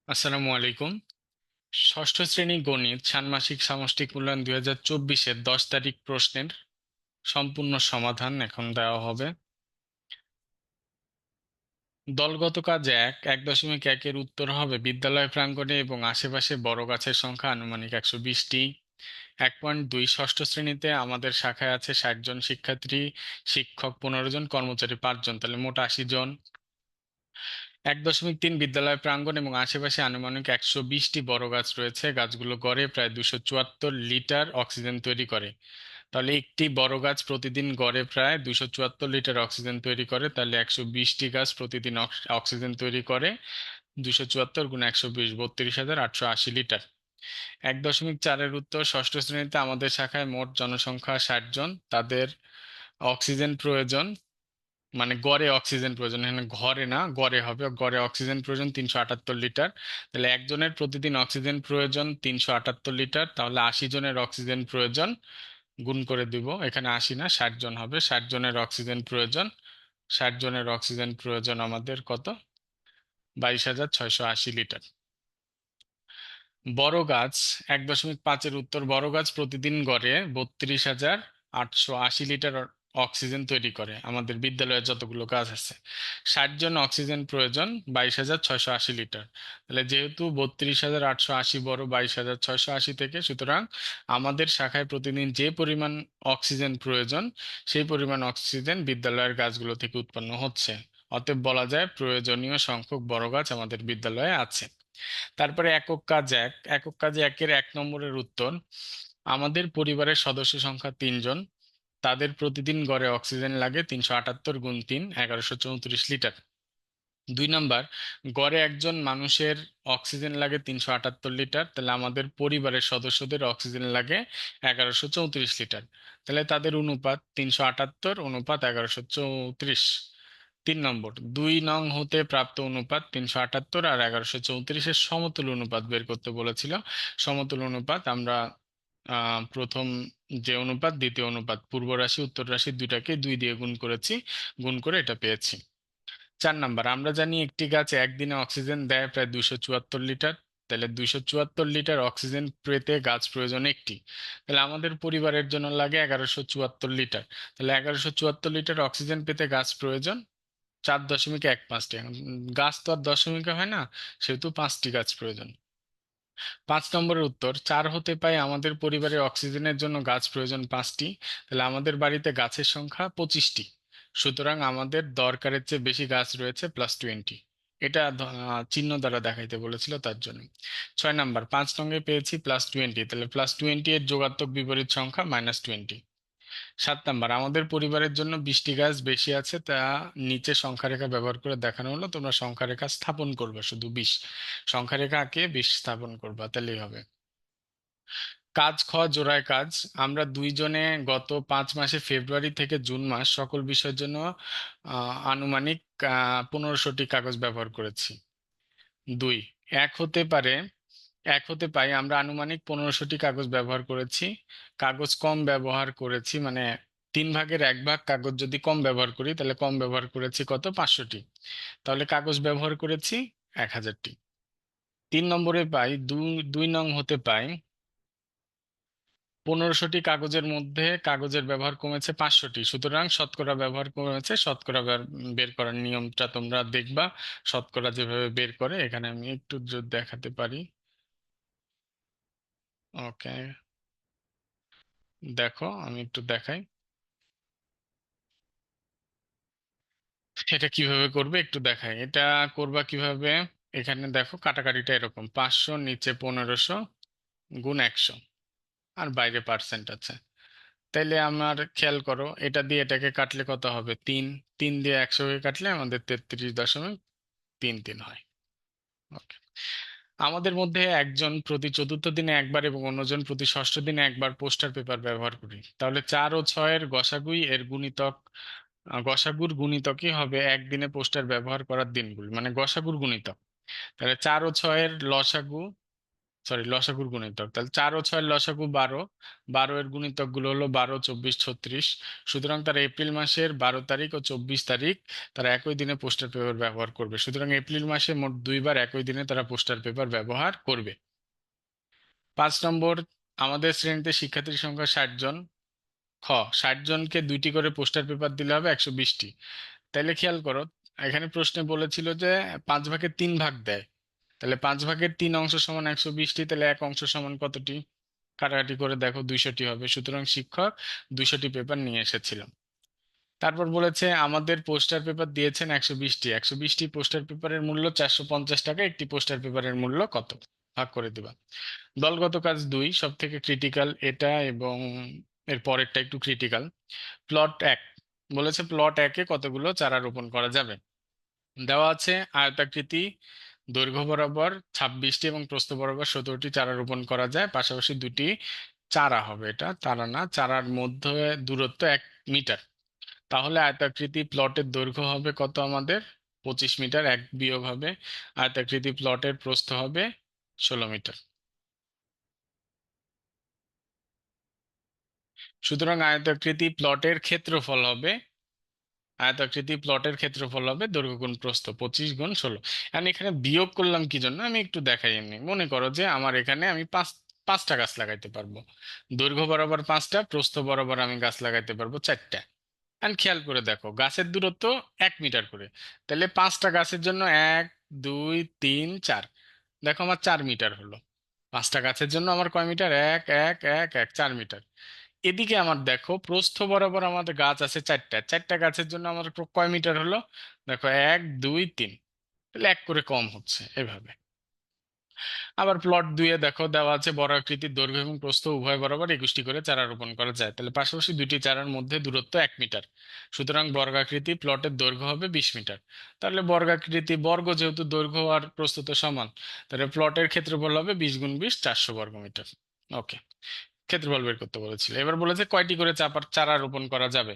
আসসালামু আলাইকুম। ষষ্ঠ শ্রেণী গণিত ষান্মাসিক সামষ্টিক মূল্যায়ন 2024-এর 10 তারিখ প্রশ্নের সম্পূর্ণ সমাধান এখন দেওয়া হবে। দলগত কাজ 1.1.1 এর উত্তর হবে বিদ্যালয় প্রাঙ্গণে এবং আশেপাশে বড় গাছের সংখ্যা আনুমানিক 120টি। 1.2 ষষ্ঠ শ্রেণীতে আমাদের শাখায় আছে 60 জন শিক্ষার্থী, শিক্ষক 15 জন, কর্মচারী 5 জন, তাহলে মোট 80 জন। 1.3 বিদ্যালয় প্রাঙ্গণ এবং আশেপাশে আনুমানিক 120টি বড় গাছ রয়েছে। গাছগুলো গড়ে প্রায় 274 লিটার অক্সিজেন তৈরি করে। তাহলে একটি বড় গাছ প্রতিদিন গড়ে প্রায় 274 লিটার অক্সিজেন তৈরি করে, তাহলে 120টি গাছ প্রতিদিন অক্সিজেন তৈরি করে। 274 গুণ 120, 32,880 লিটার। 1.4-এর উত্তর ষষ্ঠ শ্রেণীতে আমাদের শাখায় মোট জনসংখ্যা 60 জন। তাদের অক্সিজেন প্রয়োজন, মানে গড়ে অক্সিজেন প্রয়োজন, এখানে ঘরে না গড়ে হবে, গড়ে অক্সিজেন প্রয়োজন 378 লিটার। তাহলে একজনের প্রতিদিন অক্সিজেন প্রয়োজন 378 লিটার, তাহলে 80 জনের অক্সিজেন প্রয়োজন। গুণ করে দিব, এখানে 80 না 60 জন হবে। 60 জনের অক্সিজেন প্রয়োজন, 60 জনের অক্সিজেন প্রয়োজন আমাদের কত? 22,680 লিটার। বড় গাছ 1.5-এর উত্তর, বড় গাছ প্রতিদিন গড়ে 32,880 লিটার অক্সিজেন তৈরি করে। আমাদের বিদ্যালয়ে যতগুলো গাছ আছে, 60 জন অক্সিজেন প্রয়োজন 22,680 লিটার। তাহলে যেহেতু 32,880 বড় 22,680 থেকে, সুতরাং আমাদের শাখায় প্রতিদিন যে পরিমাণ অক্সিজেন প্রয়োজন সেই পরিমাণ অক্সিজেন বিদ্যালয়ের গাছগুলো থেকে উৎপন্ন হচ্ছে। অতএব বলা যায় প্রয়োজনীয় সংখ্যক বড় গাছ আমাদের বিদ্যালয়ে আছে। তারপরে একক কাজে একের 1 নম্বরের উত্তর, আমাদের পরিবারের সদস্য সংখ্যা 3 জন। তাদের প্রতিদিন গড়ে অক্সিজেন লাগে 378 গুণ 3, 1134 লিটার। 2 নম্বর, গড়ে একজন মানুষের অক্সিজেন লাগে 378 লিটার, তাহলে আমাদের পরিবারের সদস্যদের অক্সিজেন লাগে 1134 লিটার। তাহলে তাদের অনুপাত 378 অনুপাত 1134। 3 নম্বর, 2 নং হতে প্রাপ্ত অনুপাত 378 আর 1134-এর সমতুল অনুপাত বের করতে বলেছিল। সমতুল অনুপাত আমরা প্রথম যে অনুপাত, দ্বিতীয় অনুপাত, পূর্ব রাশি উত্তর রাশি দুইটাকে 2 দিয়ে গুণ করেছি, গুণ করে এটা পেয়েছি। 4 নম্বর, আমরা জানি একটি গাছ একদিনে অক্সিজেন দেয় প্রায় 274 লিটার। তাহলে 274 লিটার অক্সিজেন পেতে গাছ প্রয়োজন একটি। তাহলে আমাদের পরিবারের জন্য লাগে 1174 লিটার। তাহলে 1174 লিটার অক্সিজেন পেতে গাছ প্রয়োজন 4.15টি। এখন গাছ তো আর দশমিকে হয় না, সেহেতু 5টি গাছ প্রয়োজন। 5 নম্বরের উত্তর, 4 হতে পাই আমাদের পরিবারে অক্সিজেনের জন্য গাছ প্রয়োজন 5টি। তাহলে আমাদের বাড়িতে গাছের সংখ্যা 25টি, সুতরাং আমাদের দরকারের চেয়ে বেশি গাছ রয়েছে +20। এটা চিহ্ন দ্বারা দেখাইতে বলেছিল, তার জন্য। 6 নম্বর, 5 নঙ্গে পেয়েছি +20, তাহলে +20 এর যোগাত্মক বিপরীত সংখ্যা -20। 7 নম্বর, আমাদের পরিবারের জন্য 20টি গাছ বেশি আছে, তা নিচে সংখ্যা রেখা ব্যবহার করে দেখানো হলো। তোমরা সংখ্যা রেখা স্থাপন করবে, শুধু 20 সংখ্যা রেখা আঁকে 20 স্থাপন করবা, তাহলেই হবে। কাজ খ, জোড়ায় কাজ। আমরা দুইজনে গত 5 মাসে ফেব্রুয়ারি থেকে জুন মাস সকল বিষয়ের জন্য আনুমানিক 1500টি কাগজ ব্যবহার করেছি। দুই, এক হতে পারে এক হতে পাই আমরা আনুমানিক 1500টি কাগজ ব্যবহার করেছি। কাগজ কম ব্যবহার করেছি, মানে 3/1 কাগজ যদি কম ব্যবহার করি, তাহলে কম ব্যবহার করেছি কত? 500টি। তাহলে কাগজ ব্যবহার করেছি 1000টি। 3 নম্বরে পাই, 2 নং হতে পাই 1500টি কাগজের মধ্যে কাগজের ব্যবহার কমেছে 500টি, সুতরাং শতকরা ব্যবহার কমেছে। শতকরা বের করার নিয়মটা তোমরা দেখবা, শতকরা যেভাবে বের করে। এখানে আমি একটু যদি দেখাতে পারি। ওকে, দেখো আমি একটু দেখাই এটা কিভাবে করবে, একটু দেখাই এটা করবা কিভাবে। এখানে দেখো কাটাকাটিটা এরকম, 500 নিচে 1500 গুণ 100, আর বাইরে পার্সেন্ট আছে। তাইলে আমার খেয়াল করো, এটা দিয়ে এটাকে কাটলে কত হবে? 3। 3 দিয়ে 100কে কাটলে আমাদের 33.33 হয়। ওকে, আমাদের মধ্যে একজন প্রতি চতুর্থ দিনে একবার এবং অন্যজন প্রতি ষষ্ঠ দিনে একবার পোস্টার পেপার ব্যবহার করি। তাহলে 4 ও 6-এর গসাগুই এর গুণিতক, গসাগুর গুণিতকই হবে একদিনে পোস্টার ব্যবহার করার দিনগুলি, মানে গসাগুর গুণিতক। তাহলে 4 ও 6-এর লসাগু সরি, লসাগুর গুণিতক, তাহলে 4 ও 6 লসাগু 12, 12 এর গুণিতক গুলো হলো 12, 24, 36। সুতরাং তারা এপ্রিল মাসের 12 তারিখ ও 24 তারিখ তারা একই দিনে পোস্টার পেপার ব্যবহার করবে। সুতরাং এপ্রিল মাসে মোট 2বার একই দিনে তারা পোস্টার পেপার ব্যবহার করবে। 5 নম্বর, আমাদের শ্রেণীতে শিক্ষার্থীর সংখ্যা 60 জন। খ, 60 জনকে 2টি করে পোস্টার পেপার দিলে হবে 120টি। তাইলে খেয়াল করো, এখানে প্রশ্নে বলেছিল যে 5 ভাগের 3 ভাগ দেয়। তাহলে 5 ভাগের 3 অংশ সমান 120টি, তাহলে এক অংশ সমান কতটি? কাটাকাটি করে দেখো, 200টি হবে। সুতরাং শিক্ষক 200টি পেপার নিয়ে এসেছিল। তারপর বলেছে আমাদের পোস্টার পেপার দিয়েছেন 120টি, 120টি পোস্টার পেপারের মূল্য 450 টাকা, একটি পোস্টার পেপারের মূল্য কত? ভাগ করে দিবা। দলগত কাজ 2 সব থেকে ক্রিটিক্যাল এটা, এবং এর পরেরটা একটু ক্রিটিক্যাল। প্লট 1 বলেছে প্লট 1-এ কতগুলো চারা রোপণ করা যাবে। দেওয়া আছে আয়তাকৃতি, দৈর্ঘ্য বরাবর 26টি এবং প্রস্থ বরাবর 17টি চারা রোপণ করা যায়, পাশাপাশি দুটি চারা হবে, এটা চারা না, চারার মধ্যে দূরত্ব 1 মিটার। তাহলে আয়তাকৃতি প্লটের দৈর্ঘ্য হবে কত আমাদের? 25 মিটার। এক বিয়োগ হবে আয়তাকৃতি প্লটের প্রস্থ হবে 16 মিটার। সুতরাং আয়তাকৃতি প্লটের ক্ষেত্রফল হবে দৈর্ঘ্য গুণ প্রস্থ, 25 গুণ 16। এখন এখানে বিয়োগ করলাম কি জন্য আমি একটু দেখাই। এমনি মনে করো যে আমার এখানে আমি পাঁচটা গাছ লাগাইতে পারবো। দৈর্ঘ্য বরাবর 5টা, প্রস্থ বরাবর আমি গাছ লাগাইতে পারবো 4টা। এখন খেয়াল করে দেখো, গাছের দূরত্ব 1 মিটার করে। তাহলে 5টা গাছের জন্য 1, 2, 3, 4, দেখো আমার 4 মিটার হলো। 5টা গাছের জন্য আমার কয় মিটার? 1, 1, 1, 1, 4 মিটার। এদিকে আমার দেখো, প্রস্থ বরাবর আমাদের গাছ আছে 4টা, 4টা গাছের জন্য আমার কয় মিটার হলো? দেখো 1, 2, 3, তাহলে 1 করে কম হচ্ছে এভাবে। আবার প্লট 2-এ দেখো দেওয়া আছে বড় আকৃতির দৈর্ঘ্য এবং প্রস্থ উভয় বরাবর 21টি করে চারা রোপণ করা যায়। তাহলে পাশাপাশি দুইটি চারার মধ্যে দূরত্ব 1 মিটার। সুতরাং বর্গাকৃতি প্লটের দৈর্ঘ্য হবে 20 মিটার। তাহলে বর্গাকৃতি বর্গ, যেহেতু দৈর্ঘ্য আর প্রস্থ তো সমান, তাহলে প্লটের ক্ষেত্রফল হবে 20 গুণ 20, 400 বর্গমিটার। ওকে, ক্ষেত্রফল বের করতে বলেছিল। এবার বলেছে কয়টি করে চারা রোপণ করা যাবে।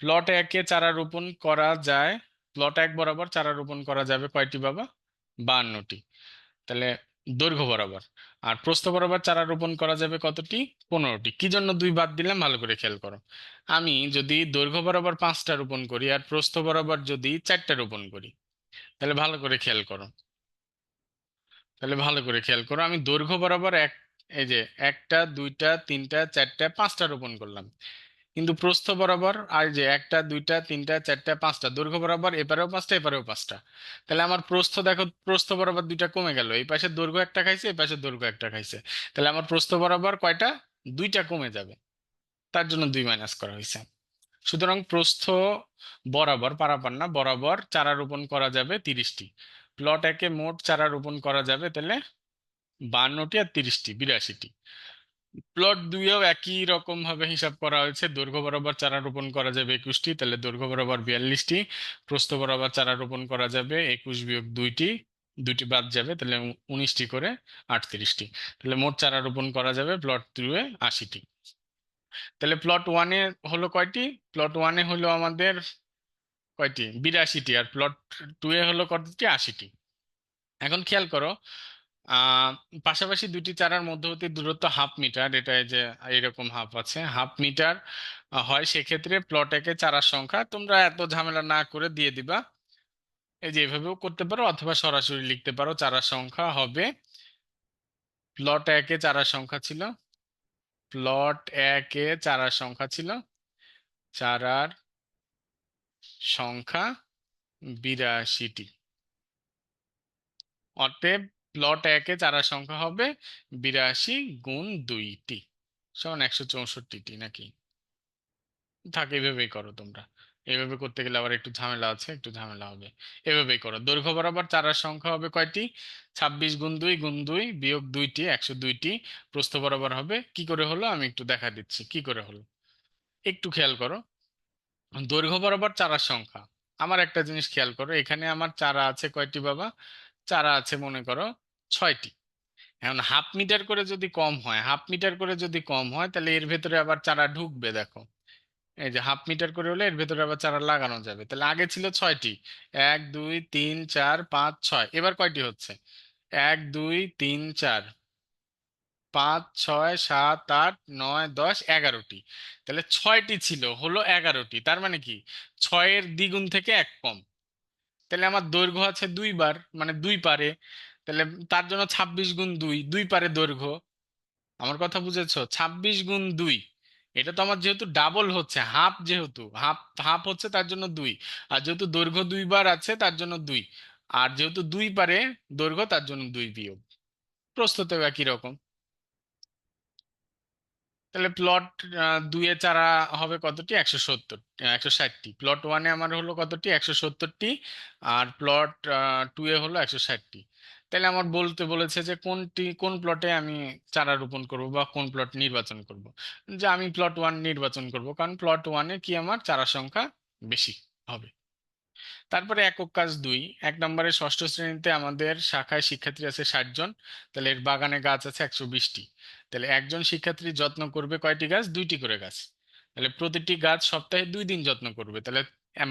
প্লট 1-এ চারা রোপণ করা যায়, প্লট 1 বরাবর চারা রোপণ করা যাবে কয়টি বাবা? 52টি। তাহলে দৈর্ঘ্য বরাবর। আর প্রস্থ বরাবর চারা রোপণ করা যাবে কতটি? 15টি। কি জন্য 2 বাদ দিলাম ভালো করে খেয়াল করো। আমি যদি দৈর্ঘ্য বরাবর 5টা রোপণ করি আর প্রস্থ বরাবর যদি 4টা রোপণ করি, তাহলে ভালো করে খেয়াল করো, আমি দৈর্ঘ্য বরাবর এই যে 1টা, 2টা, 3টা, 4টা, 5টা রোপণ করলাম। কিন্তু প্রস্থ বরাবর আর যে 1টা, 2টা, 3টা, 4টা, 5টা, দৈর্ঘ্য বরাবর এপারেও 5টা এপারেও 5টা। তাহলে আমার প্রস্থ দেখো, প্রস্থ বরাবর 2টা কমে গেল, এই পাশে দৈর্ঘ্য একটা খাইছে, এই পাশে দৈর্ঘ্য একটা খাইছে। তাহলে আমার প্রস্থ বরাবর কয়টা? 2টা কমে যাবে, তার জন্য 2 মাইনাস করা হয়েছে। সুতরাং প্রস্থ বরাবর, পারাপার না, বরাবর চারা রোপণ করা যাবে 30টি। প্লট 1-এ মোট চারা রোপণ করা যাবে তাহলে 52টি আর 30টি 82টি। প্লট 2-এও একই রকম ভাবে হিসাব করা হয়েছে, দৈর্ঘ্য বরাবর চারা রোপণ করা যাবে 21টি, তাহলে দৈর্ঘ্য বরাবর 42টি। প্রস্থ বরাবর চারা রোপণ করা যাবে 21 বিয়োগ 2টি, 2টি বাদ যাবে, তাহলে 19টি করে 38টি। তাহলে মোট চারা রোপণ করা যাবে প্লট 2-এ 80টি। তাহলে প্লট 1-এ হলো কয়টি? প্লট 1-এ হলো আমাদের কয়টি? 82টি। আর প্লট 2-এ হলো কতটি? 80টি। এখন খেয়াল করো, আহ পাশাপাশি দুটি চারার মধ্যবর্তী দূরত্ব 1/2 মিটার, এটা এই যে এরকম হাফ আছে, 1/2 মিটার হয়, সেক্ষেত্রে প্লট 1-এ চারার সংখ্যা তোমরা এত ঝামেলা না করে দিয়ে দিবা। এই যে এভাবেও করতে পারো অথবা সরাসরি লিখতে পারো, চারার সংখ্যা হবে, প্লট 1-এ চারার সংখ্যা ছিল, প্লট 1-এ চারার সংখ্যা ছিল, চারার সংখ্যা 82টি। অতএব প্লট 1-এ চারার সংখ্যা হবে 82 গুণ 2টি সমান 164টি, নাকি? থাকে, এভাবেই করো তোমরা। এভাবে করতে গেলে আবার একটু ঝামেলা আছে, একটু ঝামেলা হবে। এভাবেই করো। দৈর্ঘ্য বরাবর চারার সংখ্যা হবে কয়টি? 26 গুণ 2 গুণ 2 বিয়োগ 2টি, 102টি। প্রস্থ বরাবর হবে কি করে হলো আমি একটু দেখা দিচ্ছি কি করে হলো, একটু খেয়াল করো। দৈর্ঘ্য বরাবর চারার সংখ্যা, আমার একটা জিনিস খেয়াল করো, এখানে আমার চারা আছে কয়টি বাবা? চারা আছে মনে করো 6টি। এখন 1/2 মিটার করে যদি কম হয়, 1/2 মিটার করে যদি কম হয়, তাহলে এর ভেতরে আবার চারা ঢুকবে দেখো। এই যে 1/2 মিটার করে হলে এর ভেতরে আবার চারা লাগানো যাবে। তাহলে আগে ছিল 6টি, 1, 2, 3, 4, 5, 6, এবার কয়টি হচ্ছে? 1, 2, 3, 4, 5, 6, 7, 8, 9, 10, 11টি। তাহলে 6টি ছিল, হলো 11টি। তার মানে কি, 6-এর দ্বিগুণ থেকে এক কম। তাহলে আমার দৈর্ঘ্য আছে 2 বার, মানে 2 পারে। তাহলে তার জন্য 26 গুণ 2, 2 পারে দৈর্ঘ্য। আমার কথা বুঝেছো? 26 গুণ 2। এটা তো আমার যেহেতু ডাবল হচ্ছে, হাফ, যেহেতু হাফ হাফ হচ্ছে তার জন্য 2। আর যেহেতু দৈর্ঘ্য 2 বার আছে তার জন্য 2। আর যেহেতু 2 পারে দৈর্ঘ্য, তার জন্য 2 বিয়োগ। প্রস্তুতেও একই রকম। তাহলে প্লট 2-এ চারা হবে কতটি? 170, 160টি। প্লট 1-এ আমার হলো কতটি? 170টি। আর প্লট 2-এ হলো 160টি। তাহলে আমার বলতে বলেছে যে কোন প্লটে আমি চারা রোপণ করব বা কোন প্লট নির্বাচন করব। যে আমি প্লট 1 নির্বাচন করব, কারণ প্লট 1-এ কি আমার চারা সংখ্যা বেশি হবে। তারপরে একক কাজ 2, 1 নম্বরে ষষ্ঠ শ্রেণীতে আমাদের শাখায় শিক্ষার্থী আছে 60 জন। তাহলে এর বাগানে গাছ আছে 120টি। তাহলে একজন শিক্ষার্থী যত্ন করবে কয়টি গাছ? 2টি করে গাছ। তাহলে প্রতিটি গাছ সপ্তাহে 2 দিন যত্ন করবে। তাহলে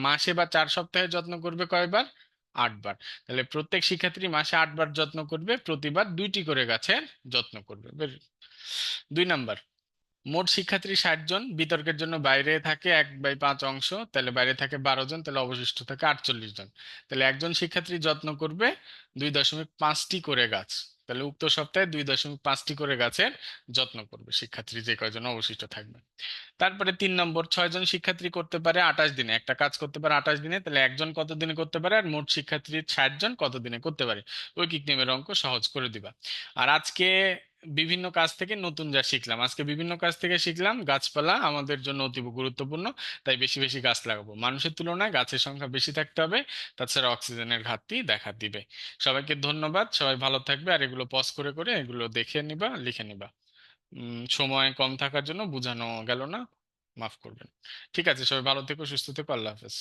মাসে বা 4 সপ্তাহে যত্ন করবে কয়বার? 8 বার। তাহলে প্রত্যেক শিক্ষার্থী মাসে 8 বার যত্ন করবে, প্রতিবার 2টি করে গাছের যত্ন করবে। 2 নাম্বার, মোট শিক্ষার্থী 60 জন, বিতর্কের জন্য বাইরে থাকে 1/5 অংশ, তাহলে বাইরে থাকে 12 জন, তাহলে অবশিষ্ট থাকে 48 জন। তাহলে একজন শিক্ষার্থী যত্ন করবে 2.5টি করে গাছ। তাহলে উক্ত সপ্তাহে 2.5টি করে গাছের যত্ন করবে শিক্ষার্থী, যে কয়জন অবশিষ্ট থাকবে। তারপরে 3 নম্বর, 6 জন শিক্ষার্থী করতে পারে 28 দিনে, একটা কাজ করতে পারে 28 দিনে। তাহলে একজন কত দিনে করতে পারে, আর মোট শিক্ষার্থী 60 জন কত দিনে করতে পারে? ঐকিক নিয়মের অঙ্ক সহজ করে দিবা। আর আজকে বিভিন্ন কাজ থেকে নতুন যা শিখলাম, আজকে বিভিন্ন কাজ থেকে শিখলাম গাছপালা আমাদের জন্য অতীব গুরুত্বপূর্ণ। তাই বেশি বেশি গাছ লাগাবো, মানুষের তুলনায় গাছের সংখ্যা বেশি থাকতে হবে। তাছাড়া অক্সিজেনের ঘাটতি দেখা দিবে। সবাইকে ধন্যবাদ, সবাই ভালো থাকবে। আর এগুলো পজ করে করে এগুলো দেখে নিবা, লিখে নিবা। সময় কম থাকার জন্য বোঝানো গেল না, মাফ করবেন। ঠিক আছে, সবাই ভালো থেকো, সুস্থ থেকো, আল্লাহ হাফেজ।